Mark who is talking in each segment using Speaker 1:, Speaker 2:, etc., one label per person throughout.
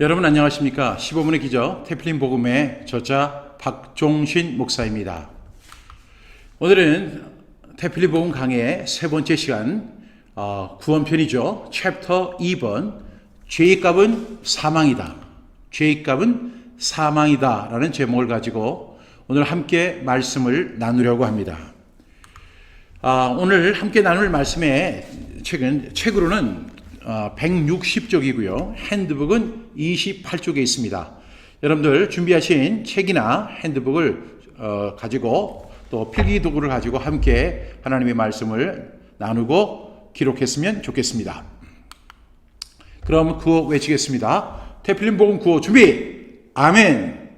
Speaker 1: 여러분 안녕하십니까? 15분의 기적 태필린 복음의 저자 박종신 목사입니다. 오늘은 태필린 복음 강의의 세 번째 시간 구원편이죠. 챕터 2번 죄의 값은 사망이다. 죄의 값은 사망이다 라는 제목을 가지고 오늘 함께 말씀을 나누려고 합니다. 오늘 함께 나눌 말씀의 책으로는 160쪽이고요. 핸드북은 28쪽에 있습니다. 여러분들 준비하신 책이나 핸드북을 가지고 또 필기 도구를 가지고 함께 하나님의 말씀을 나누고 기록했으면 좋겠습니다. 그럼 구호 외치겠습니다. 태필린 복음 구호 준비! 아멘!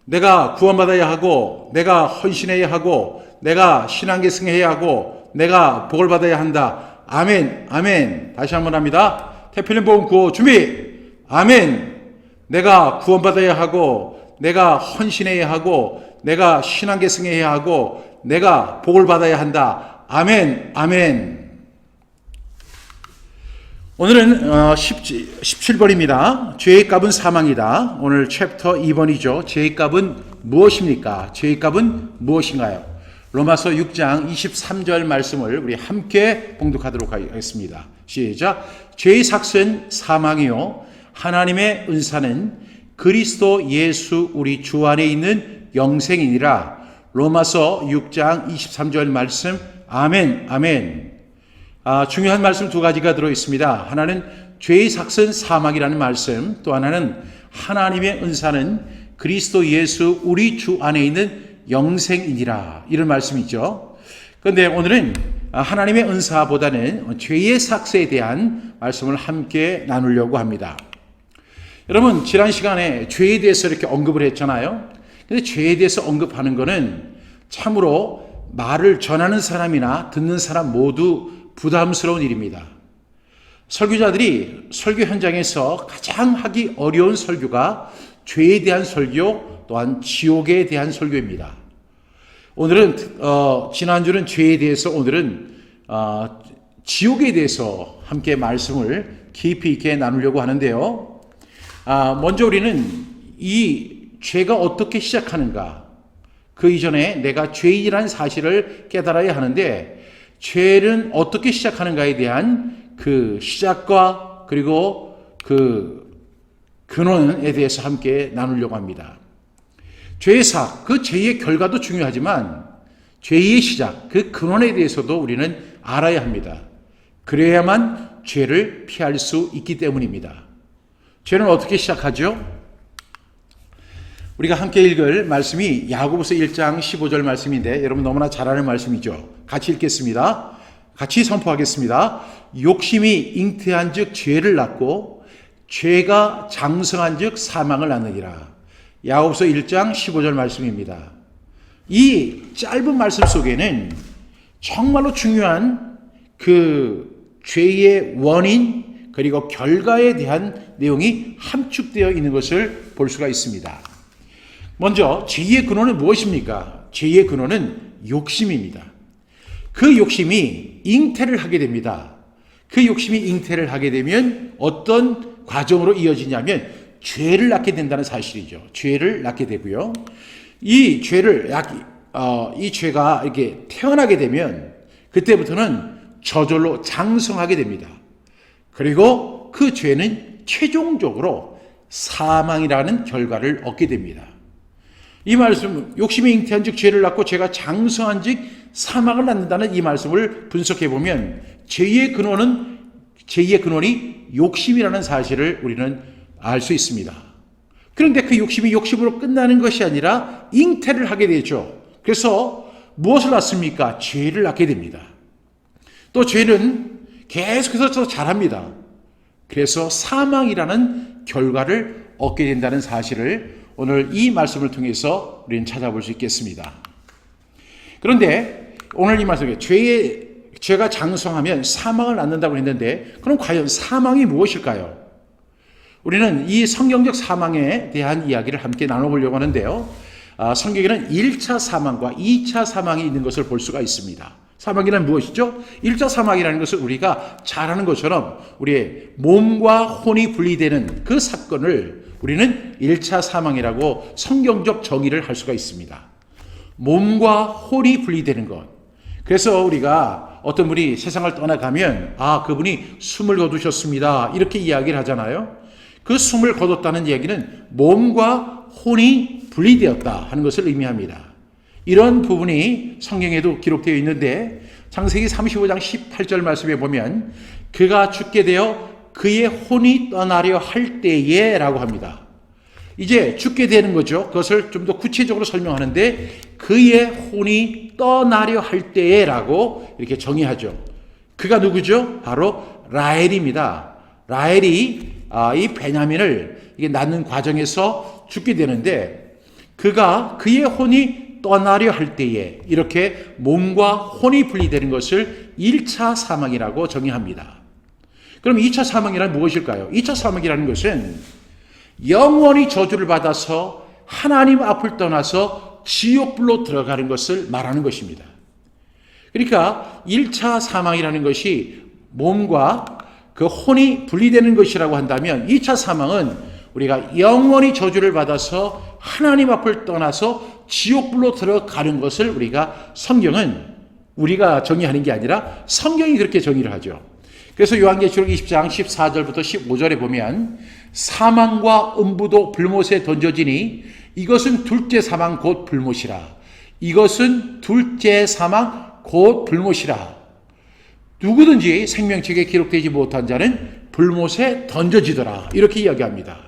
Speaker 1: 내가 구원받아야 하고 내가 헌신해야 하고 내가 신앙계승해야 하고 내가 복을 받아야 한다. 아멘, 아멘. 다시 한번 합니다. 태필린 복음 구호 준비. 아멘. 내가 구원받아야 하고 내가 헌신해야 하고 내가 신앙계승해야 하고 내가 복을 받아야 한다. 아멘, 아멘. 오늘은 17번입니다. 죄의 값은 사망이다. 오늘 챕터 2번이죠. 죄의 값은 무엇입니까? 죄의 값은 무엇인가요? 로마서 6장 23절 말씀을 우리 함께 봉독하도록 하겠습니다. 시작. 죄의 삭은 사망이요 하나님의 은사는 그리스도 예수 우리 주 안에 있는 영생이니라. 로마서 6장 23절 말씀. 아멘, 아멘. 중요한 말씀 두 가지가 들어있습니다. 하나는 죄의 삭은 사망이라는 말씀, 또 하나는 하나님의 은사는 그리스도 예수 우리 주 안에 있는 영생이니라, 이런 말씀이죠. 그런데 오늘은 하나님의 은사보다는 죄의 삭스에 대한 말씀을 함께 나누려고 합니다. 여러분, 지난 시간에 죄에 대해서 이렇게 언급을 했잖아요. 그런데 죄에 대해서 언급하는 것은 참으로 말을 전하는 사람이나 듣는 사람 모두 부담스러운 일입니다. 설교자들이 설교 현장에서 가장 하기 어려운 설교가 죄에 대한 설교, 또한 지옥에 대한 설교입니다. 오늘은 지난주는 죄에 대해서, 오늘은 지옥에 대해서 함께 말씀을 깊이 있게 나누려고 하는데요. 먼저 우리는 이 죄가 어떻게 시작하는가, 그 이전에 내가 죄인이라는 사실을 깨달아야 하는데, 죄는 어떻게 시작하는가에 대한 그 시작과 그리고 그 근원에 대해서 함께 나누려고 합니다. 죄의 삭, 그 죄의 결과도 중요하지만 죄의 시작, 그 근원에 대해서도 우리는 알아야 합니다. 그래야만 죄를 피할 수 있기 때문입니다. 죄는 어떻게 시작하죠? 우리가 함께 읽을 말씀이 야고보서 1장 15절 말씀인데 여러분 너무나 잘 아는 말씀이죠. 같이 읽겠습니다. 같이 선포하겠습니다. 욕심이 잉태한 즉 죄를 낳고 죄가 장성한 즉 사망을 낳느니라. 야고보서 1장 15절 말씀입니다. 이 짧은 말씀 속에는 정말로 중요한 그 죄의 원인 그리고 결과에 대한 내용이 함축되어 있는 것을 볼 수가 있습니다. 먼저 죄의 근원은 무엇입니까? 죄의 근원은 욕심입니다. 그 욕심이 잉태를 하게 됩니다. 그 욕심이 잉태를 하게 되면 어떤 과정으로 이어지냐면 죄를 낳게 된다는 사실이죠. 죄를 낳게 되고요. 이 죄가 이렇게 태어나게 되면 그때부터는 저절로 장성하게 됩니다. 그리고 그 죄는 최종적으로 사망이라는 결과를 얻게 됩니다. 이 말씀, 욕심이 잉태한 즉 죄를 낳고 죄가 장성한 즉 사망을 낳는다는 이 말씀을 분석해 보면 죄의 근원이 욕심이라는 사실을 우리는 알 수 있습니다. 그런데 그 욕심이 욕심으로 끝나는 것이 아니라 잉태를 하게 되죠. 그래서 무엇을 낳습니까? 죄를 낳게 됩니다. 또 죄는 계속해서 더 잘합니다. 그래서 사망이라는 결과를 얻게 된다는 사실을 오늘 이 말씀을 통해서 우리는 찾아볼 수 있겠습니다. 그런데 오늘 이 말씀에 죄가 장성하면 사망을 낳는다고 했는데 그럼 과연 사망이 무엇일까요? 우리는 이 성경적 사망에 대한 이야기를 함께 나눠보려고 하는데요. 성경에는 1차 사망과 2차 사망이 있는 것을 볼 수가 있습니다. 사망이란 무엇이죠? 1차 사망이라는 것은 우리가 잘 아는 것처럼 우리의 몸과 혼이 분리되는 그 사건을 우리는 1차 사망이라고 성경적 정의를 할 수가 있습니다. 몸과 혼이 분리되는 것. 그래서 우리가 어떤 분이 세상을 떠나가면 그분이 숨을 거두셨습니다, 이렇게 이야기를 하잖아요. 그 숨을 거뒀다는 얘기는 몸과 혼이 분리되었다 하는 것을 의미합니다. 이런 부분이 성경에도 기록되어 있는데 창세기 35장 18절 말씀에 보면 그가 죽게 되어 그의 혼이 떠나려 할 때에 라고 합니다. 이제 죽게 되는 거죠. 그것을 좀 더 구체적으로 설명하는데 그의 혼이 떠나려 할 때에 라고 이렇게 정의하죠. 그가 누구죠? 바로 라헬입니다. 라헬이 이 베냐민을 이게 낳는 과정에서 죽게 되는데 그가 그의 혼이 떠나려 할 때에 이렇게 몸과 혼이 분리되는 것을 1차 사망이라고 정의합니다. 그럼 2차 사망이란 무엇일까요? 2차 사망이라는 것은 영원히 저주를 받아서 하나님 앞을 떠나서 지옥불로 들어가는 것을 말하는 것입니다. 그러니까 1차 사망이라는 것이 몸과 그 혼이 분리되는 것이라고 한다면 2차 사망은 우리가 영원히 저주를 받아서 하나님 앞을 떠나서 지옥불로 들어가는 것을 성경은 우리가 정의하는 게 아니라 성경이 그렇게 정의를 하죠. 그래서 요한계시록 20장 14절부터 15절에 보면 사망과 음부도 불못에 던져지니 이것은 둘째 사망 곧 불못이라. 이것은 둘째 사망 곧 불못이라. 누구든지 생명책에 기록되지 못한 자는 불못에 던져지더라. 이렇게 이야기합니다.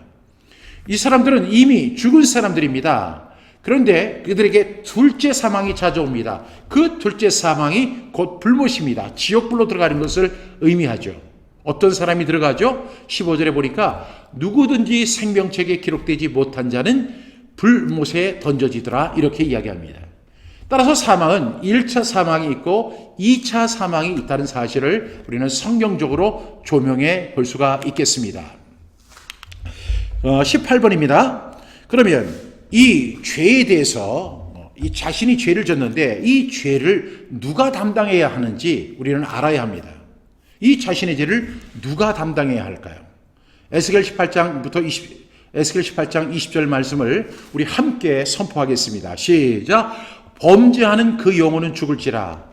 Speaker 1: 이 사람들은 이미 죽은 사람들입니다. 그런데 그들에게 둘째 사망이 찾아옵니다. 그 둘째 사망이 곧 불못입니다. 지옥불로 들어가는 것을 의미하죠. 어떤 사람이 들어가죠? 15절에 보니까 누구든지 생명책에 기록되지 못한 자는 불못에 던져지더라. 이렇게 이야기합니다. 따라서 사망은 1차 사망이 있고 2차 사망이 있다는 사실을 우리는 성경적으로 조명해 볼 수가 있겠습니다. 18번입니다. 그러면 이 죄에 대해서 이 자신이 죄를 졌는데 이 죄를 누가 담당해야 하는지 우리는 알아야 합니다. 이 자신의 죄를 누가 담당해야 할까요? 에스겔 18장 20절 말씀을 우리 함께 선포하겠습니다. 시작. 범죄하는 그 영혼은 죽을지라.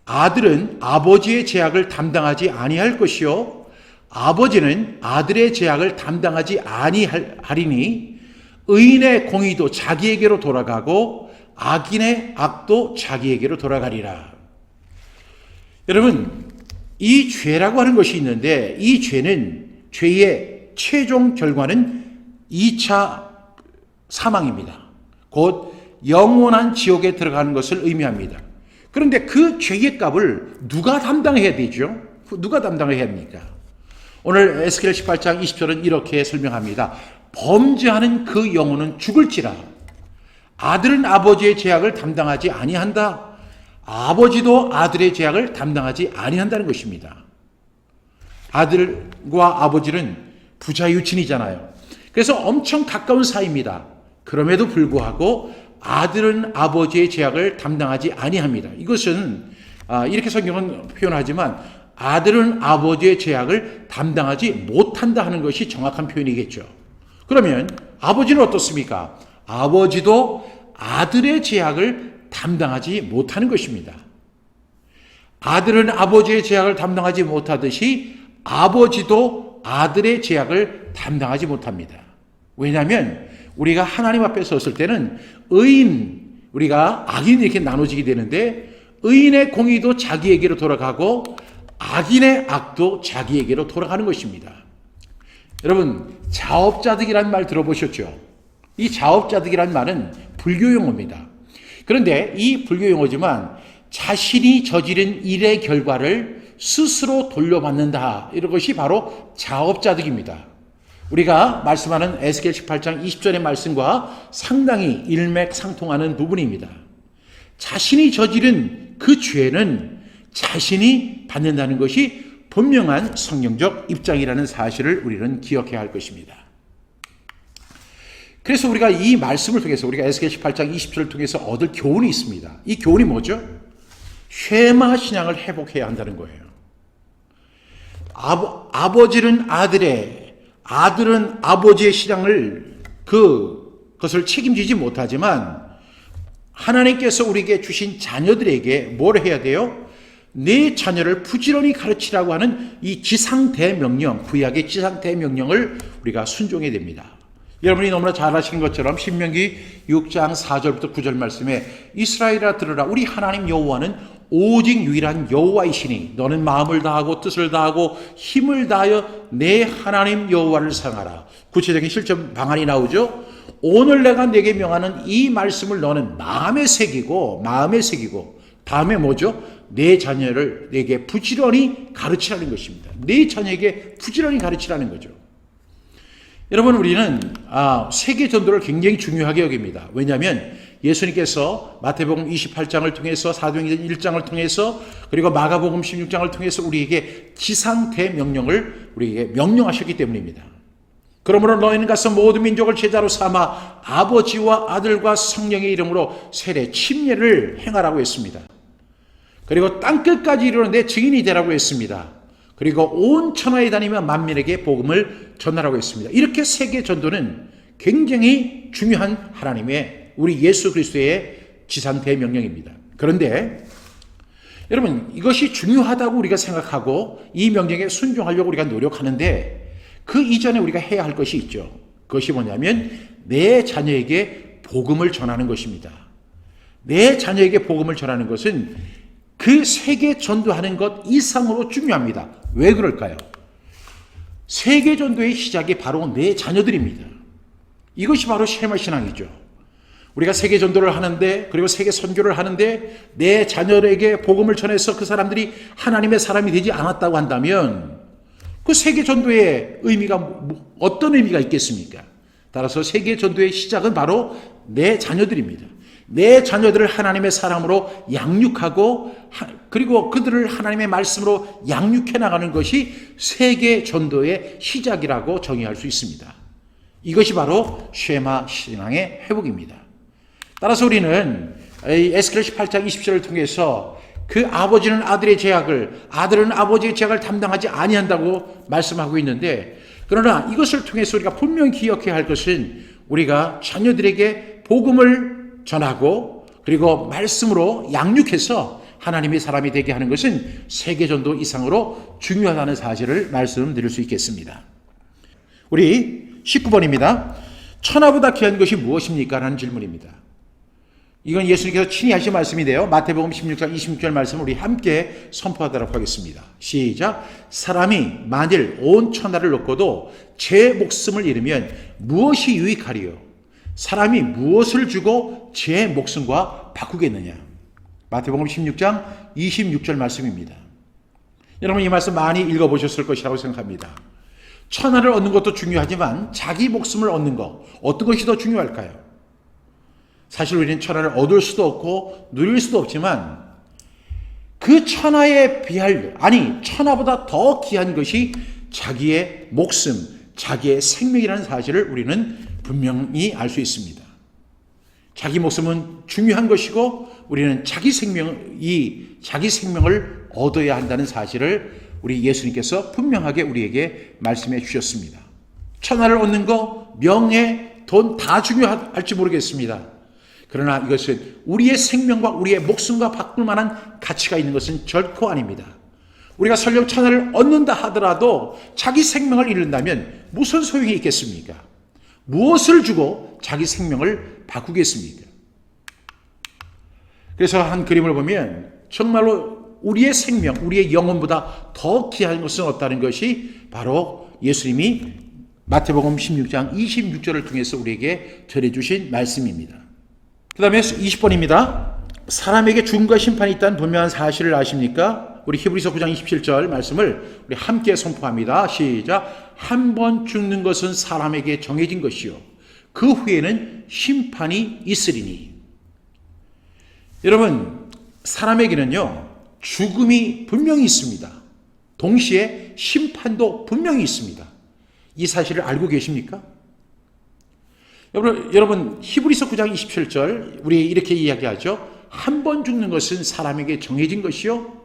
Speaker 1: 아들은 아버지의 죄악을 담당하지 아니할 것이요 아버지는 아들의 죄악을 담당하지 아니하리니 의인의 공의도 자기에게로 돌아가고 악인의 악도 자기에게로 돌아가리라. 여러분, 이 죄라고 하는 것이 있는데 이 죄의 최종 결과는 2차 사망입니다. 곧 영원한 지옥에 들어가는 것을 의미합니다. 그런데 그 죄의 값을 누가 담당해야 되죠? 누가 담당해야 합니까? 오늘 에스겔 18장 20절은 이렇게 설명합니다. 범죄하는 그 영혼은 죽을지라. 아들은 아버지의 죄악을 담당하지 아니한다. 아버지도 아들의 죄악을 담당하지 아니한다는 것입니다. 아들과 아버지는 부자유친이잖아요. 그래서 엄청 가까운 사이입니다. 그럼에도 불구하고 아들은 아버지의 죄악을 담당하지 아니합니다. 이것은 이렇게 성경은 표현하지만 아들은 아버지의 죄악을 담당하지 못한다 하는 것이 정확한 표현이겠죠. 그러면 아버지는 어떻습니까? 아버지도 아들의 죄악을 담당하지 못하는 것입니다. 아들은 아버지의 죄악을 담당하지 못하듯이 아버지도 아들의 죄악을 담당하지 못합니다. 왜냐하면 우리가 하나님 앞에 섰을 때는 우리가 악인 이렇게 나눠지게 되는데 의인의 공의도 자기에게로 돌아가고 악인의 악도 자기에게로 돌아가는 것입니다. 여러분, 자업자득이라는 말 들어보셨죠? 이 자업자득이라는 말은 불교 용어입니다. 그런데 이 불교 용어지만 자신이 저지른 일의 결과를 스스로 돌려받는다. 이런 것이 바로 자업자득입니다. 우리가 말씀하는 에스겔 18장 20절의 말씀과 상당히 일맥상통하는 부분입니다. 자신이 저지른 그 죄는 자신이 받는다는 것이 분명한 성경적 입장이라는 사실을 우리는 기억해야 할 것입니다. 그래서 우리가 이 말씀을 통해서 우리가 에스겔 18장 20절을 통해서 얻을 교훈이 있습니다. 이 교훈이 뭐죠? 쉐마 신앙을 회복해야 한다는 거예요. 아버지는 아들은 아버지의 신앙을 그것을 책임지지 못하지만 하나님께서 우리에게 주신 자녀들에게 뭘 해야 돼요? 내 자녀를 부지런히 가르치라고 하는 이 지상대명령, 구약의 지상대명령을 우리가 순종해야 됩니다. 여러분이 너무나 잘 아시는 것처럼 신명기 6장 4절부터 9절 말씀에 이스라엘아 들으라, 우리 하나님 여호와는 오직 유일한 여호와이시니 너는 마음을 다하고 뜻을 다하고 힘을 다하여 내 하나님 여호와를 사랑하라. 구체적인 실천 방안이 나오죠. 오늘 내가 내게 명하는 이 말씀을 너는 마음에 새기고 다음에 뭐죠? 내 자녀를 내게 부지런히 가르치라는 것입니다. 내 자녀에게 부지런히 가르치라는 거죠. 여러분, 우리는 세계 전도를 굉장히 중요하게 여깁니다. 왜냐하면 예수님께서 마태복음 28장을 통해서 사도행전 1장을 통해서 그리고 마가복음 16장을 통해서 우리에게 지상대명령을 우리에게 명령하셨기 때문입니다. 그러므로 너희는 가서 모든 민족을 제자로 삼아 아버지와 아들과 성령의 이름으로 세례 침례를 행하라고 했습니다. 그리고 땅끝까지 이르러 내 증인이 되라고 했습니다. 그리고 온 천하에 다니며 만민에게 복음을 전하라고 했습니다. 이렇게 세계 전도는 굉장히 중요한 하나님의 우리 예수 그리스도의 지상대명령입니다. 그런데 여러분, 이것이 중요하다고 우리가 생각하고 이 명령에 순종하려고 우리가 노력하는데 그 이전에 우리가 해야 할 것이 있죠. 그것이 뭐냐면 내 자녀에게 복음을 전하는 것입니다. 내 자녀에게 복음을 전하는 것은 그 세계 전도하는 것 이상으로 중요합니다. 왜 그럴까요? 세계 전도의 시작이 바로 내 자녀들입니다. 이것이 바로 쉐마 신앙이죠. 우리가 세계 전도를 하는데 그리고 세계 선교를 하는데 내 자녀에게 복음을 전해서 그 사람들이 하나님의 사람이 되지 않았다고 한다면 그 세계 전도의 의미가 어떤 의미가 있겠습니까? 따라서 세계 전도의 시작은 바로 내 자녀들입니다. 내 자녀들을 하나님의 사람으로 양육하고 그리고 그들을 하나님의 말씀으로 양육해 나가는 것이 세계 전도의 시작이라고 정의할 수 있습니다. 이것이 바로 쉐마 신앙의 회복입니다. 따라서 우리는 에스겔 18장 20절을 통해서 그 아버지는 아들의 죄악을, 아들은 아버지의 죄악을 담당하지 아니한다고 말씀하고 있는데, 그러나 이것을 통해서 우리가 분명히 기억해야 할 것은 우리가 자녀들에게 복음을 전하고 그리고 말씀으로 양육해서 하나님의 사람이 되게 하는 것은 세계전도 이상으로 중요하다는 사실을 말씀드릴 수 있겠습니다. 우리 19번입니다. 천하보다 귀한 것이 무엇입니까? 라는 질문입니다. 이건 예수님께서 친히 하신 말씀인데요. 마태복음 16장 26절 말씀을 우리 함께 선포하도록 하겠습니다. 시작. 사람이 만일 온 천하를 얻고도 제 목숨을 잃으면 무엇이 유익하리요? 사람이 무엇을 주고 제 목숨과 바꾸겠느냐? 마태복음 16장 26절 말씀입니다. 여러분, 이 말씀 많이 읽어보셨을 것이라고 생각합니다. 천하를 얻는 것도 중요하지만 자기 목숨을 얻는 것, 어떤 것이 더 중요할까요? 사실 우리는 천하를 얻을 수도 없고 누릴 수도 없지만 그 천하에 비할, 천하보다 더 귀한 것이 자기의 목숨, 자기의 생명이라는 사실을 우리는 분명히 알 수 있습니다. 자기 목숨은 중요한 것이고 우리는 자기 생명을 얻어야 한다는 사실을 우리 예수님께서 분명하게 우리에게 말씀해 주셨습니다. 천하를 얻는 거, 명예, 돈 다 중요할지 모르겠습니다. 그러나 이것은 우리의 생명과 우리의 목숨과 바꿀 만한 가치가 있는 것은 결코 아닙니다. 우리가 설령 천하를 얻는다 하더라도 자기 생명을 잃는다면 무슨 소용이 있겠습니까? 무엇을 주고 자기 생명을 바꾸겠습니까? 그래서 한 그림을 보면 정말로 우리의 생명, 우리의 영혼보다 더 귀한 것은 없다는 것이 바로 예수님이 마태복음 16장 26절을 통해서 우리에게 전해주신 말씀입니다. 그 다음에 20번입니다. 사람에게 죽음과 심판이 있다는 분명한 사실을 아십니까? 우리 히브리서 9장 27절 말씀을 우리 함께 선포합니다. 시작. 한 번 죽는 것은 사람에게 정해진 것이요 그 후에는 심판이 있으리니. 여러분, 사람에게는요 죽음이 분명히 있습니다. 동시에 심판도 분명히 있습니다. 이 사실을 알고 계십니까? 여러분 히브리서 9장 27절 우리 이렇게 이야기하죠. 한 번 죽는 것은 사람에게 정해진 것이요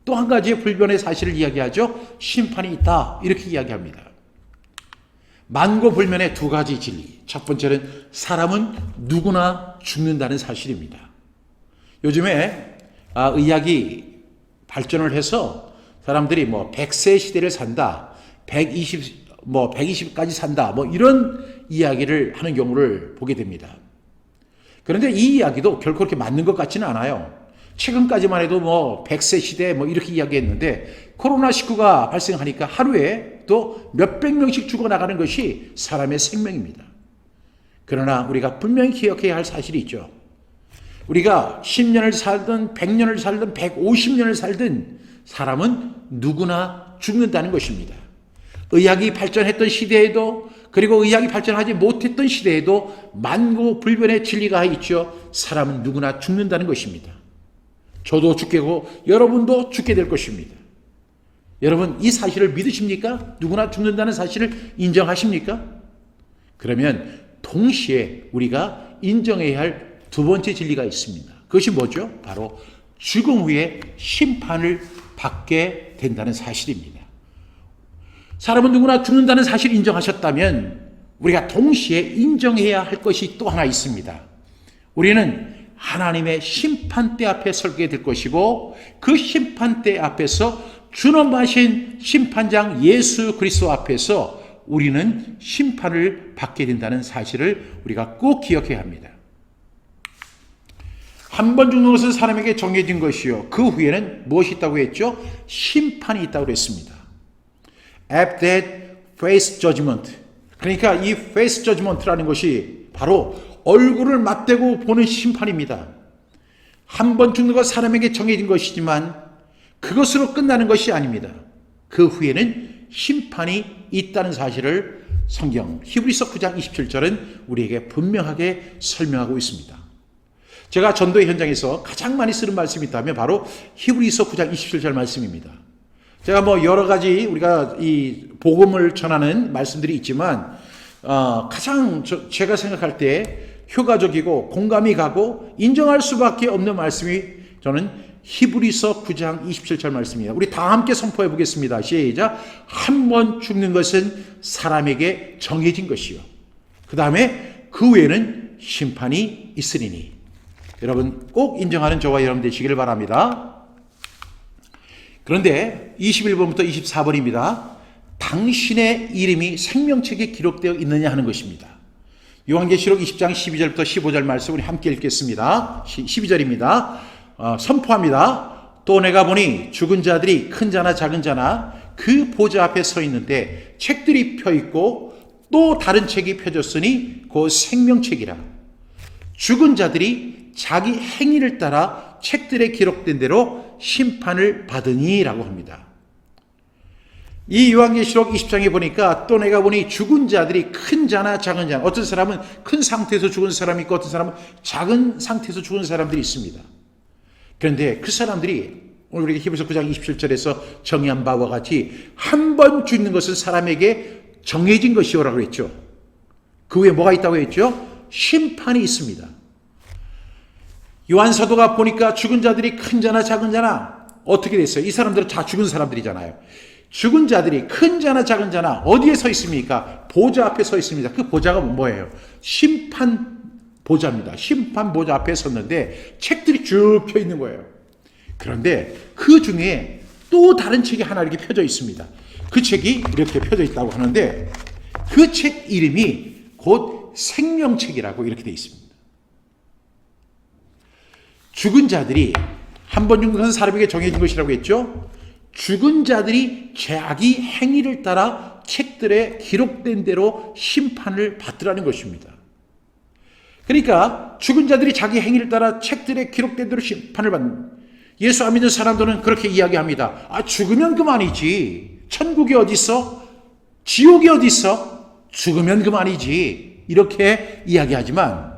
Speaker 1: 또 한 가지의 불변의 사실을 이야기하죠. 심판이 있다, 이렇게 이야기합니다. 만고불면의 두 가지 진리. 첫 번째는 사람은 누구나 죽는다는 사실입니다. 요즘에 의학이 발전을 해서 사람들이 100세 시대를 산다, 120까지 산다, 이런 이야기를 하는 경우를 보게 됩니다. 그런데 이 이야기도 결코 그렇게 맞는 것 같지는 않아요. 최근까지만 해도 100세 시대 이렇게 이야기했는데 코로나19가 발생하니까 하루에 또 몇백 명씩 죽어나가는 것이 사람의 생명입니다. 그러나 우리가 분명히 기억해야 할 사실이 있죠. 우리가 10년을 살든 100년을 살든 150년을 살든 사람은 누구나 죽는다는 것입니다. 의학이 발전했던 시대에도 그리고 의학이 발전하지 못했던 시대에도 만고불변의 진리가 있죠. 사람은 누구나 죽는다는 것입니다. 저도 죽게 되고 여러분도 죽게 될 것입니다. 여러분 이 사실을 믿으십니까? 누구나 죽는다는 사실을 인정하십니까? 그러면 동시에 우리가 인정해야 할 두 번째 진리가 있습니다. 그것이 뭐죠? 바로 죽음 후에 심판을 받게 된다는 사실입니다. 사람은 누구나 죽는다는 사실을 인정하셨다면 우리가 동시에 인정해야 할 것이 또 하나 있습니다. 우리는 하나님의 심판대 앞에 설게 될 것이고 그 심판대 앞에서 준엄하신 심판장 예수 그리스도 앞에서 우리는 심판을 받게 된다는 사실을 우리가 꼭 기억해야 합니다. 한 번 죽는 것은 사람에게 정해진 것이요. 그 후에는 무엇이 있다고 했죠? 심판이 있다고 했습니다. After that, face judgment. 그러니까 이 face judgment라는 것이 바로 얼굴을 맞대고 보는 심판입니다. 한 번 죽는 것 사람에게 정해진 것이지만 그것으로 끝나는 것이 아닙니다. 그 후에는 심판이 있다는 사실을 성경 히브리서 9장 27절은 우리에게 분명하게 설명하고 있습니다. 제가 전도의 현장에서 가장 많이 쓰는 말씀이 있다면 바로 히브리서 9장 27절 말씀입니다. 제가 여러 가지 우리가 이 복음을 전하는 말씀들이 있지만 가장 제가 생각할 때 효과적이고 공감이 가고 인정할 수밖에 없는 말씀이 저는 히브리서 9장 27절 말씀이에요. 우리 다 함께 선포해 보겠습니다. 시작. 한 번 죽는 것은 사람에게 정해진 것이요. 그 다음에 그 외에는 심판이 있으리니. 여러분 꼭 인정하는 저와 여러분 되시기를 바랍니다. 그런데 21번부터 24번입니다. 당신의 이름이 생명책에 기록되어 있느냐 하는 것입니다. 요한계시록 20장 12절부터 15절 말씀 우리 함께 읽겠습니다. 12절입니다. 선포합니다. 또 내가 보니 죽은 자들이 큰 자나 작은 자나 그 보좌 앞에 서 있는데 책들이 펴 있고 또 다른 책이 펴졌으니 그 생명책이라. 죽은 자들이 자기 행위를 따라 책들에 기록된 대로 심판을 받으니 라고 합니다. 이 요한계시록 20장에 보니까 또 내가 보니 죽은 자들이 큰 자나 작은 자, 어떤 사람은 큰 상태에서 죽은 사람이 있고 어떤 사람은 작은 상태에서 죽은 사람들이 있습니다. 그런데 그 사람들이 오늘 우리가 히브리서 9장 27절에서 정의한 바와 같이 한 번 죽는 것은 사람에게 정해진 것이오라고 했죠. 그 후에 뭐가 있다고 했죠? 심판이 있습니다. 요한 사도가 보니까 죽은 자들이 큰 자나 작은 자나 어떻게 됐어요? 이 사람들은 다 죽은 사람들이잖아요. 죽은 자들이 큰 자나 작은 자나 어디에 서 있습니까? 보좌 앞에 서 있습니다. 그 보좌가 뭐예요? 심판 보좌입니다. 심판 보좌 앞에 섰는데 책들이 쭉 펴 있는 거예요. 그런데 그 중에 또 다른 책이 하나 이렇게 펴져 있습니다. 그 책이 이렇게 펴져 있다고 하는데 그 책 이름이 곧 생명책이라고 이렇게 되어 있습니다. 죽은 자들이 한 번 죽는 것은 사람에게 정해진 것이라고 했죠. 죽은 자들이 자기 행위를 따라 책들에 기록된 대로 심판을 받으라는 것입니다. 그러니까 죽은 자들이 자기 행위를 따라 책들에 기록된 대로 심판을 받는, 예수 안 믿는 사람들은 그렇게 이야기합니다. 죽으면 그만이지. 천국이 어디 있어? 지옥이 어디 있어? 죽으면 그만이지. 이렇게 이야기하지만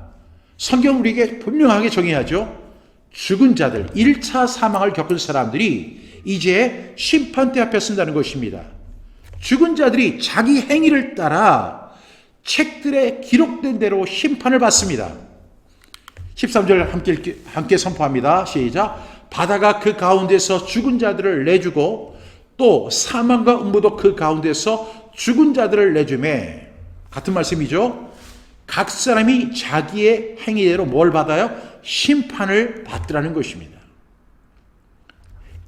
Speaker 1: 성경 우리에게 분명하게 정의하죠. 죽은 자들, 1차 사망을 겪은 사람들이 이제 심판대 앞에 선다는 것입니다. 죽은 자들이 자기 행위를 따라 책들에 기록된 대로 심판을 받습니다. 13절 함께 선포합니다. 시작. 바다가 그 가운데서 죽은 자들을 내주고 또 사망과 음부도 그 가운데서 죽은 자들을 내주매 같은 말씀이죠. 각 사람이 자기의 행위대로 뭘 받아요? 심판을 받더라는 것입니다.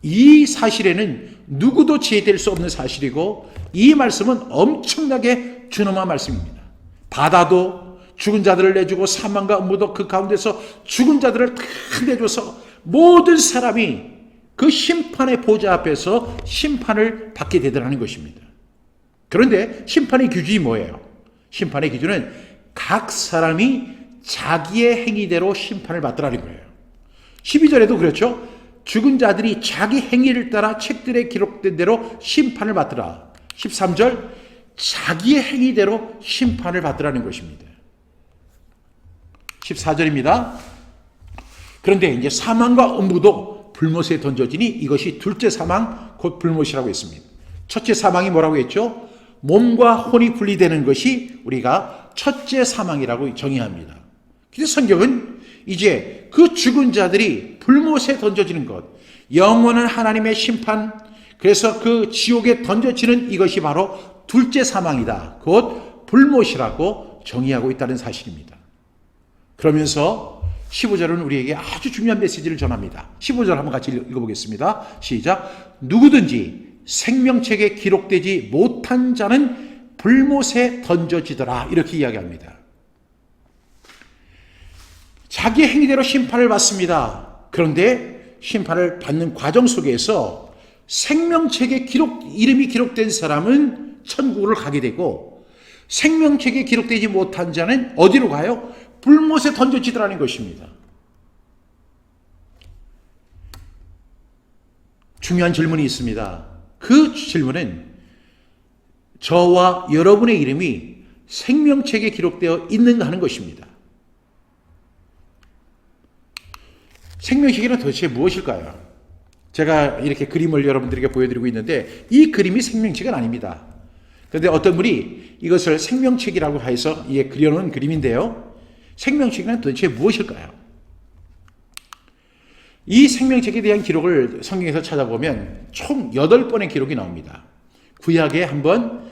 Speaker 1: 이 사실에는 누구도 제외될 수 없는 사실이고, 이 말씀은 엄청나게 준엄한 말씀입니다. 바다도 죽은 자들을 내주고 사망과 음부도 그 가운데서 죽은 자들을 다 내줘서 모든 사람이 그 심판의 보좌 앞에서 심판을 받게 되더라는 것입니다. 그런데 심판의 기준이 뭐예요? 심판의 기준은 각 사람이 자기의 행위대로 심판을 받더라는 거예요. 12절에도 그렇죠. 죽은 자들이 자기 행위를 따라 책들에 기록된 대로 심판을 받더라. 13절, 자기의 행위대로 심판을 받더라는 것입니다. 14절입니다. 그런데 이제 사망과 음부도 불못에 던져지니 이것이 둘째 사망 곧 불못이라고 했습니다. 첫째 사망이 뭐라고 했죠? 몸과 혼이 분리되는 것이 우리가 첫째 사망이라고 정의합니다. 그래서 성경은 이제 그 죽은 자들이 불못에 던져지는 것, 영원한 하나님의 심판, 그래서 그 지옥에 던져지는 이것이 바로 둘째 사망이다. 곧 불못이라고 정의하고 있다는 사실입니다. 그러면서 15절은 우리에게 아주 중요한 메시지를 전합니다. 15절 한번 같이 읽어보겠습니다. 시작. 누구든지 생명책에 기록되지 못한 자는 불못에 던져지더라. 이렇게 이야기합니다. 자기 행위대로 심판을 받습니다. 그런데 심판을 받는 과정 속에서 생명책에 이름이 기록된 사람은 천국을 가게 되고, 생명책에 기록되지 못한 자는 어디로 가요? 불못에 던져지더라는 것입니다. 중요한 질문이 있습니다. 그 질문은 저와 여러분의 이름이 생명책에 기록되어 있는가 하는 것입니다. 생명책에는 도대체 무엇일까요? 제가 이렇게 그림을 여러분들에게 보여드리고 있는데 이 그림이 생명책은 아닙니다. 그런데 어떤 분이 이것을 생명책이라고 해서 이게 그려놓은 그림인데요. 생명책은 도대체 무엇일까요? 이 생명책에 대한 기록을 성경에서 찾아보면 총 8번의 기록이 나옵니다. 구약에 1번,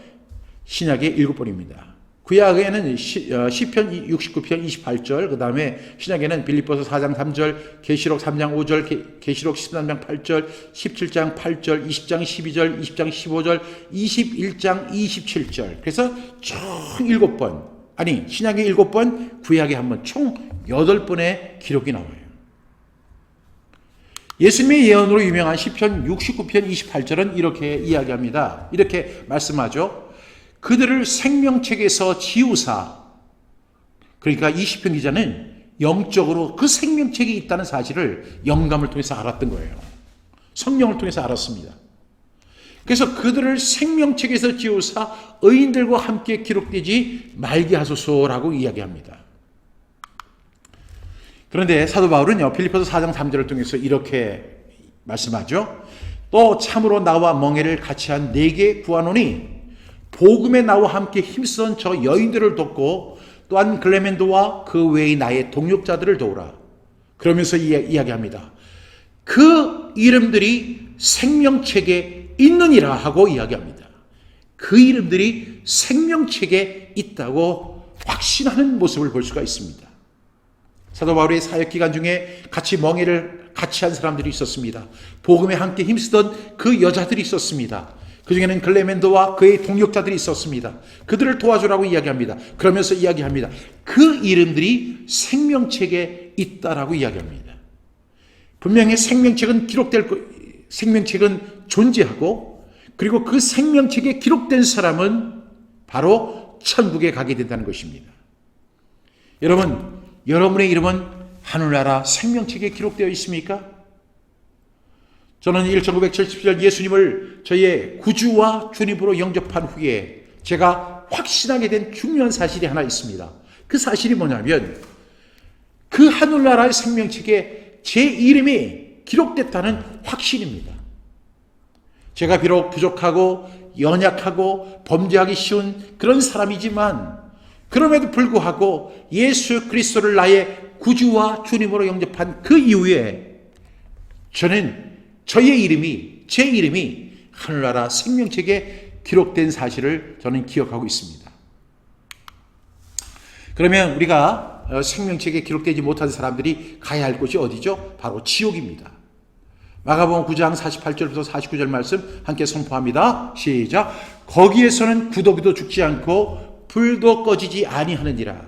Speaker 1: 신약에 7번입니다. 구약에는 시편 69편 28절, 그 다음에 신약에는 빌립보서 4장 3절, 계시록 3장 5절, 계시록 13장 8절, 17장 8절, 20장 12절, 20장 15절, 21장 27절. 그래서 총 7번, 아니 신약에 7번, 구약에 1번, 총 8번의 기록이 나와요. 예수님의 예언으로 유명한 시편 69편 28절은 이렇게 이야기합니다. 이렇게 말씀하죠. 그들을 생명책에서 지우사, 그러니까 이 시편 기자는 영적으로 그 생명책이 있다는 사실을 영감을 통해서 알았던 거예요. 성령을 통해서 알았습니다. 그래서 그들을 생명책에서 지우사 의인들과 함께 기록되지 말게 하소서라고 이야기합니다. 그런데 사도 바울은요, 빌립보서 4장 3절을 통해서 이렇게 말씀하죠. 또 참으로 나와 멍에를 같이 한 내게 구하노니 복음에 나와 함께 힘쓰던 저 여인들을 돕고 또한 글레멘도와 그 외의 나의 동역자들을 도우라. 그러면서 이야기합니다. 그 이름들이 생명책에 있느니라 하고 이야기합니다. 그 이름들이 생명책에 있다고 확신하는 모습을 볼 수가 있습니다. 사도 바울의 사역 기간 중에 같이 멍에를 같이 한 사람들이 있었습니다. 복음에 함께 힘쓰던 그 여자들이 있었습니다. 그 중에는 글레멘도와 그의 동역자들이 있었습니다. 그들을 도와주라고 이야기합니다. 그러면서 이야기합니다. 그 이름들이 생명책에 있다라고 이야기합니다. 분명히 생명책은 생명책은 존재하고, 그리고 그 생명책에 기록된 사람은 바로 천국에 가게 된다는 것입니다. 여러분, 여러분의 이름은 하늘나라 생명책에 기록되어 있습니까? 저는 1970년 예수님을 저의 구주와 주님으로 영접한 후에 제가 확신하게 된 중요한 사실이 하나 있습니다. 그 사실이 뭐냐면 그 하늘나라의 생명책에 제 이름이 기록됐다는 확신입니다. 제가 비록 부족하고 연약하고 범죄하기 쉬운 그런 사람이지만 그럼에도 불구하고 예수 그리스도를 나의 구주와 주님으로 영접한 그 이후에 저는 제 이름이 하늘나라 생명책에 기록된 사실을 저는 기억하고 있습니다. 그러면 우리가 생명책에 기록되지 못한 사람들이 가야 할 곳이 어디죠? 바로 지옥입니다. 마가복음 9장 48절부터 49절 말씀 함께 선포합니다. 시작. 거기에서는 구더기도 죽지 않고 불도 꺼지지 아니하느니라.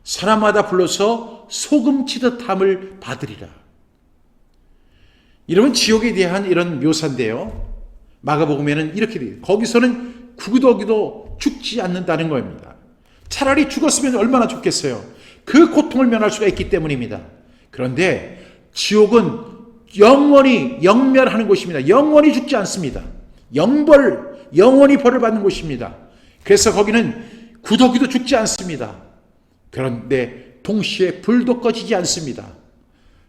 Speaker 1: 사람마다 불러서 소금 치듯 함을 받으리라. 이러면 지옥에 대한 이런 묘사인데요. 마가복음에는 이렇게 돼요. 거기서는 구더기도 죽지 않는다는 겁니다. 차라리 죽었으면 얼마나 좋겠어요. 그 고통을 면할 수가 있기 때문입니다. 그런데 지옥은 영원히 영멸하는 곳입니다. 영원히 죽지 않습니다. 영원히 벌을 받는 곳입니다. 그래서 거기는 구더기도 죽지 않습니다. 그런데 동시에 불도 꺼지지 않습니다.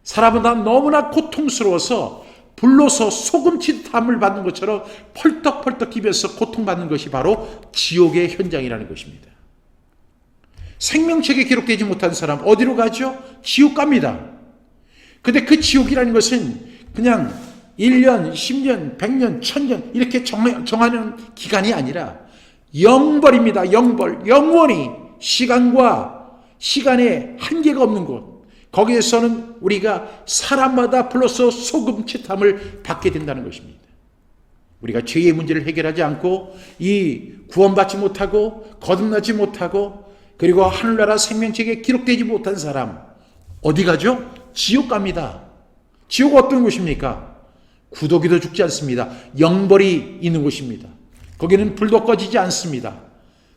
Speaker 1: 사람은 너무나 고통스러워서 불로서 소금치듯 함을 받는 것처럼 펄떡펄떡 뛰면서 고통받는 것이 바로 지옥의 현장이라는 것입니다. 생명책에 기록되지 못한 사람 어디로 가죠? 지옥 갑니다. 근데 그 지옥이라는 것은 그냥 1년, 10년, 100년, 1000년 이렇게 정하는 기간이 아니라 영벌입니다. 영벌. 영원히 시간에 한계가 없는 곳. 거기에서는 우리가 사람마다 불러서 소금치탐을 받게 된다는 것입니다. 우리가 죄의 문제를 해결하지 않고 이 구원받지 못하고 거듭나지 못하고 그리고 하늘나라 생명책에 기록되지 못한 사람 어디 가죠? 지옥 갑니다. 지옥은 어떤 곳입니까? 구더기도 죽지 않습니다. 영벌이 있는 곳입니다. 거기는 불도 꺼지지 않습니다.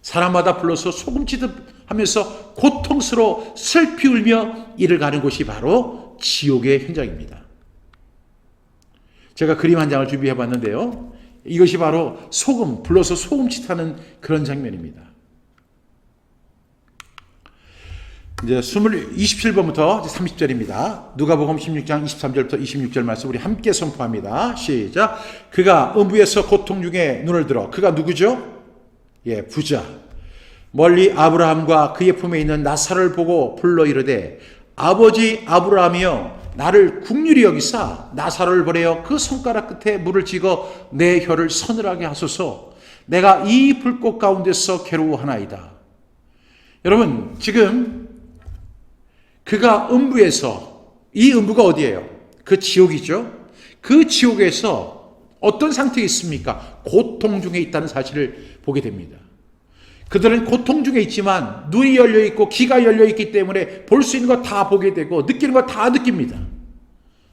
Speaker 1: 사람마다 불러서 소금치듯 하면서 고통스러워 슬피 울며 이를 가는 곳이 바로 지옥의 현장입니다. 제가 그림 한 장을 준비해 봤는데요. 이것이 바로 불러서 소금치타는 그런 장면입니다. 이제 27번부터 30절입니다. 누가복음 16장 23절부터 26절 말씀 우리 함께 선포합니다. 시작. 그가 음부에서 고통 중에 눈을 들어. 그가 누구죠? 부자. 멀리 아브라함과 그의 품에 있는 나사를 보고 불러 이르되 아버지 아브라함이여 나를 긍휼히 여기사 나사로를 보내어 그 손가락 끝에 물을 찍어 내 혀를 서늘하게 하소서. 내가 이 불꽃 가운데서 괴로워하나이다. 여러분 지금 그가 음부에서, 이 음부가 어디예요? 그 지옥이죠. 그 지옥에서 어떤 상태에 있습니까? 고통 중에 있다는 사실을 보게 됩니다. 그들은 고통 중에 있지만 눈이 열려있고 귀가 열려있기 때문에 볼 수 있는 거 다 보게 되고 느끼는 거 다 느낍니다.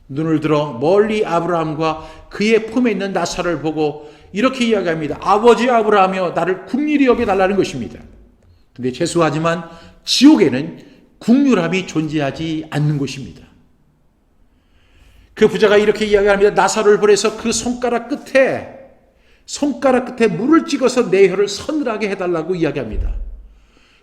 Speaker 1: 눈을 들어 멀리 아브라함과 그의 품에 있는 나사를 보고 이렇게 이야기합니다. 아버지 아브라함이여 나를 긍휼히 여겨달라는 것입니다. 근데 죄송하지만 지옥에는 긍휼함이 존재하지 않는 곳입니다. 그 부자가 이렇게 이야기합니다. 나사로를 보내서 그 손가락 끝에 물을 찍어서 내 혀를 서늘하게 해달라고 이야기합니다.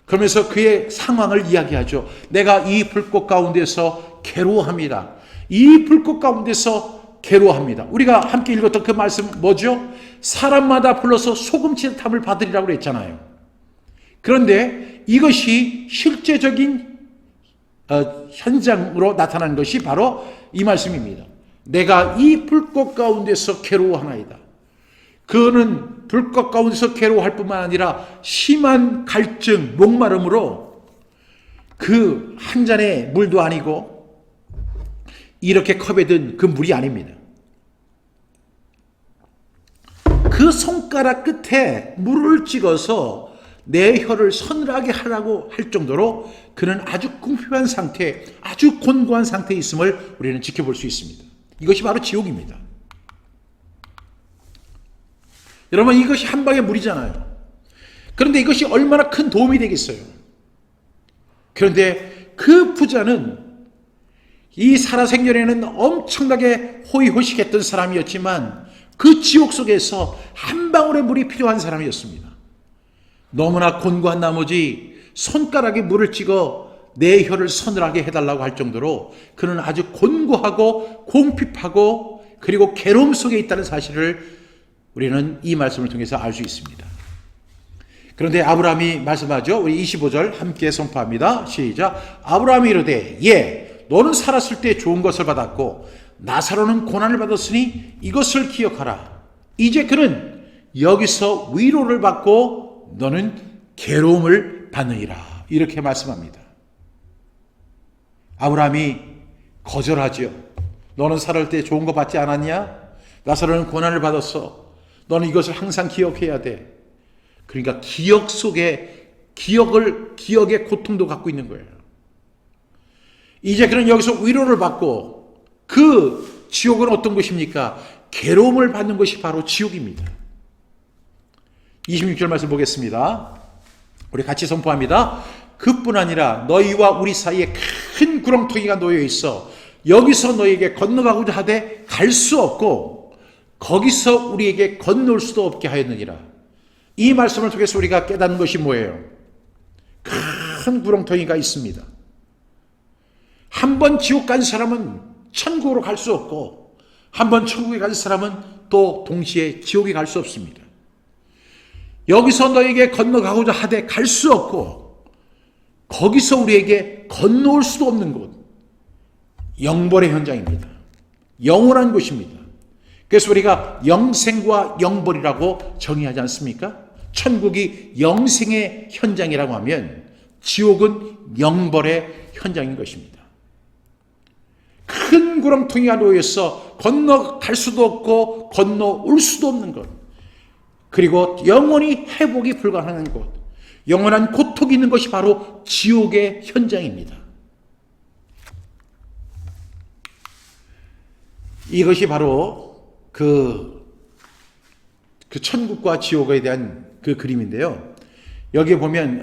Speaker 1: 그러면서 그의 상황을 이야기하죠. 내가 이 불꽃 가운데서 괴로워합니다. 이 불꽃 가운데서 괴로워합니다. 우리가 함께 읽었던 그 말씀 뭐죠? 사람마다 불러서 소금치는 탐을 받으리라고 그랬잖아요. 그런데 이것이 실제적인 현장으로 나타난 것이 바로 이 말씀입니다. 내가 이 불꽃 가운데서 괴로워하나이다. 그는 불꽃 가운데서 괴로워할 뿐만 아니라 심한 갈증, 목마름으로 그 한 잔의 물도 아니고 이렇게 컵에 든 그 물이 아닙니다. 그 손가락 끝에 물을 찍어서 내 혀를 서늘하게 하라고 할 정도로 그는 아주 궁핍한 상태, 아주 곤고한 상태에 있음을 우리는 지켜볼 수 있습니다. 이것이 바로 지옥입니다. 여러분 이것이 한 방의 물이잖아요. 그런데 이것이 얼마나 큰 도움이 되겠어요. 그런데 그 부자는 이 살아생전에는 엄청나게 호의호식했던 사람이었지만 그 지옥 속에서 한 방울의 물이 필요한 사람이었습니다. 너무나 곤고한 나머지 손가락에 물을 찍어 내 혀를 서늘하게 해달라고 할 정도로 그는 아주 곤고하고 공핍하고 그리고 괴로움 속에 있다는 사실을 우리는 이 말씀을 통해서 알 수 있습니다. 그런데 아브라함이 말씀하죠. 우리 25절 함께 선포합니다. 시작. 아브라함이 이르되 너는 살았을 때 좋은 것을 받았고 나사로는 고난을 받았으니 이것을 기억하라. 이제 그는 여기서 위로를 받고 너는 괴로움을 받느니라. 이렇게 말씀합니다. 아브라함이 거절하지요. 너는 살을 때 좋은 거 받지 않았냐? 나사로는 고난을 받았어. 너는 이것을 항상 기억해야 돼. 그러니까 기억 속에 기억의 고통도 갖고 있는 거예요. 이제 그는 여기서 위로를 받고 그 지옥은 어떤 것입니까? 괴로움을 받는 것이 바로 지옥입니다. 26절 말씀 보겠습니다. 우리 같이 선포합니다. 그뿐 아니라 너희와 우리 사이에 큰 구렁텅이가 놓여 있어 여기서 너희에게 건너가고자 하되 갈 수 없고 거기서 우리에게 건널 수도 없게 하였느니라. 이 말씀을 통해서 우리가 깨닫는 것이 뭐예요? 큰 구렁텅이가 있습니다. 한 번 지옥 간 사람은 천국으로 갈 수 없고 한 번 천국에 간 사람은 또 동시에 지옥에 갈 수 없습니다. 여기서 너에게 건너가고자 하되 갈 수 없고 거기서 우리에게 건너올 수도 없는 곳, 영벌의 현장입니다. 영원한 곳입니다. 그래서 우리가 영생과 영벌이라고 정의하지 않습니까? 천국이 영생의 현장이라고 하면 지옥은 영벌의 현장인 것입니다. 큰 구렁텅이가 놓여서 건너갈 수도 없고 건너올 수도 없는 것, 그리고 영원히 회복이 불가능한 곳, 영원한 고통이 있는 것이 바로 지옥의 현장입니다. 이것이 바로 그 천국과 지옥에 대한 그 그림인데요. 여기에 보면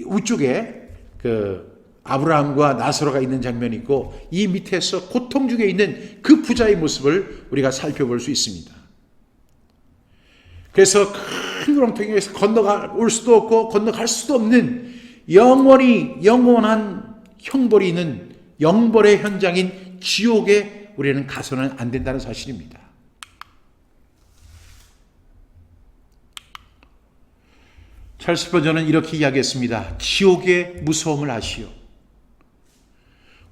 Speaker 1: 우쪽에 그 아브라함과 나사로가 있는 장면이 있고 이 밑에서 고통 중에 있는 그 부자의 모습을 우리가 살펴볼 수 있습니다. 그래서 큰 구렁텅이에서 건너올 수도 없고 건너갈 수도 없는 영원한 형벌이 있는 영벌의 현장인 지옥에 우리는 가서는 안 된다는 사실입니다. 찰스 스퍼전은 이렇게 이야기했습니다. 지옥의 무서움을 아시오.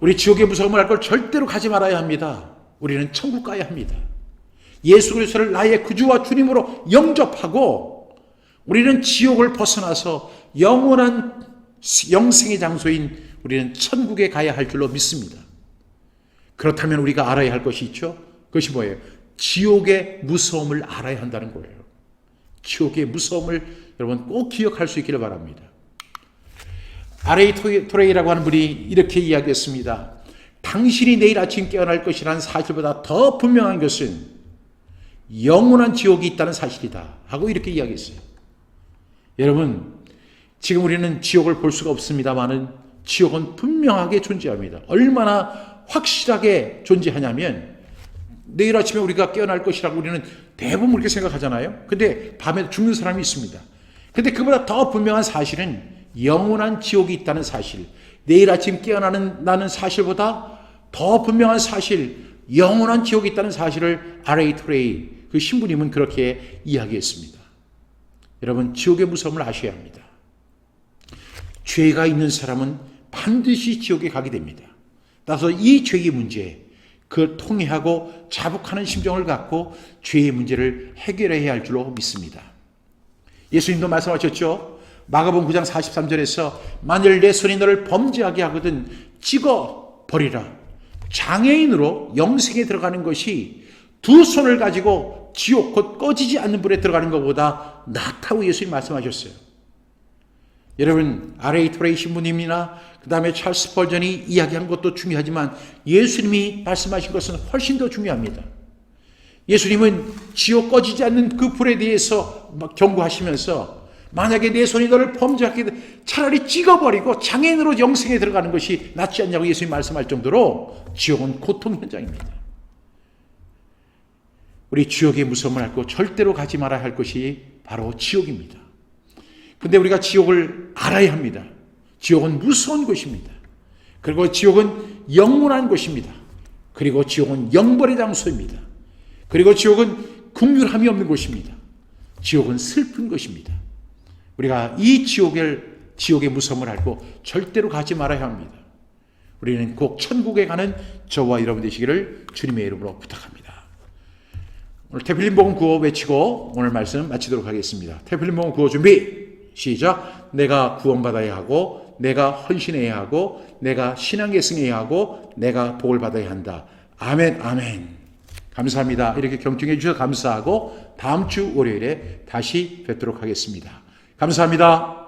Speaker 1: 우리 지옥의 무서움을 알 걸 절대로 가지 말아야 합니다. 우리는 천국 가야 합니다. 예수 그리스도를 나의 구주와 주님으로 영접하고 우리는 지옥을 벗어나서 영원한 영생의 장소인 우리는 천국에 가야 할 줄로 믿습니다. 그렇다면 우리가 알아야 할 것이 있죠. 그것이 뭐예요? 지옥의 무서움을 알아야 한다는 거예요. 지옥의 무서움을 여러분 꼭 기억할 수 있기를 바랍니다. R.A. 토레이라고 하는 분이 이렇게 이야기했습니다. 당신이 내일 아침 깨어날 것이라는 사실보다 더 분명한 것은 영원한 지옥이 있다는 사실이다 하고 이렇게 이야기했어요. 여러분, 지금 우리는 지옥을 볼 수가 없습니다만은 지옥은 분명하게 존재합니다. 얼마나 확실하게 존재하냐면 내일 아침에 우리가 깨어날 것이라고 우리는 대부분 그렇게 생각하잖아요. 근데 밤에 죽는 사람이 있습니다. 근데 그보다 더 분명한 사실은 영원한 지옥이 있다는 사실, 내일 아침 깨어나는 사실보다 더 분명한 사실, 영원한 지옥이 있다는 사실을 R.A. 토레이 그 신부님은 그렇게 이야기했습니다. 여러분, 지옥의 무서움을 아셔야 합니다. 죄가 있는 사람은 반드시 지옥에 가게 됩니다. 따라서 이 죄의 문제, 그걸 통회하고 자복하는 심정을 갖고 죄의 문제를 해결해야 할 줄로 믿습니다. 예수님도 말씀하셨죠. 마가복음 9장 43절에서 만일 내 손이 너를 범죄하게 하거든 찍어 버리라. 장애인으로 영생에 들어가는 것이 두 손을 가지고 지옥 곧 꺼지지 않는 불에 들어가는 것보다 낫다고 예수님 말씀하셨어요. 여러분, R.A. 토레이 신부님이나 그 다음에 찰스 스펄전이 이야기한 것도 중요하지만 예수님이 말씀하신 것은 훨씬 더 중요합니다. 예수님은 지옥 꺼지지 않는 그 불에 대해서 막 경고하시면서 만약에 내 손이 너를 범죄하게 돼 차라리 찍어버리고 장애인으로 영생에 들어가는 것이 낫지 않냐고 예수님 말씀할 정도로 지옥은 고통 현장입니다. 우리 지옥의 무서움을 알고 절대로 가지 말아야 할 것이 바로 지옥입니다. 근데 우리가 지옥을 알아야 합니다. 지옥은 무서운 곳입니다. 그리고 지옥은 영원한 곳입니다. 그리고 지옥은 영벌의 장소입니다. 그리고 지옥은 긍휼함이 없는 곳입니다. 지옥은 슬픈 것입니다. 우리가 이 지옥의 무서움을 알고 절대로 가지 말아야 합니다. 우리는 꼭 천국에 가는 저와 여러분 되시기를 주님의 이름으로 부탁합니다. 오늘 테필린 복음 구호 외치고 오늘 말씀 마치도록 하겠습니다. 테필린 복음 구호 준비 시작. 내가 구원받아야 하고, 내가 헌신해야 하고, 내가 신앙계승해야 하고, 내가 복을 받아야 한다. 아멘, 아멘. 감사합니다. 이렇게 경청해 주셔서 감사하고 다음 주 월요일에 다시 뵙도록 하겠습니다. 감사합니다.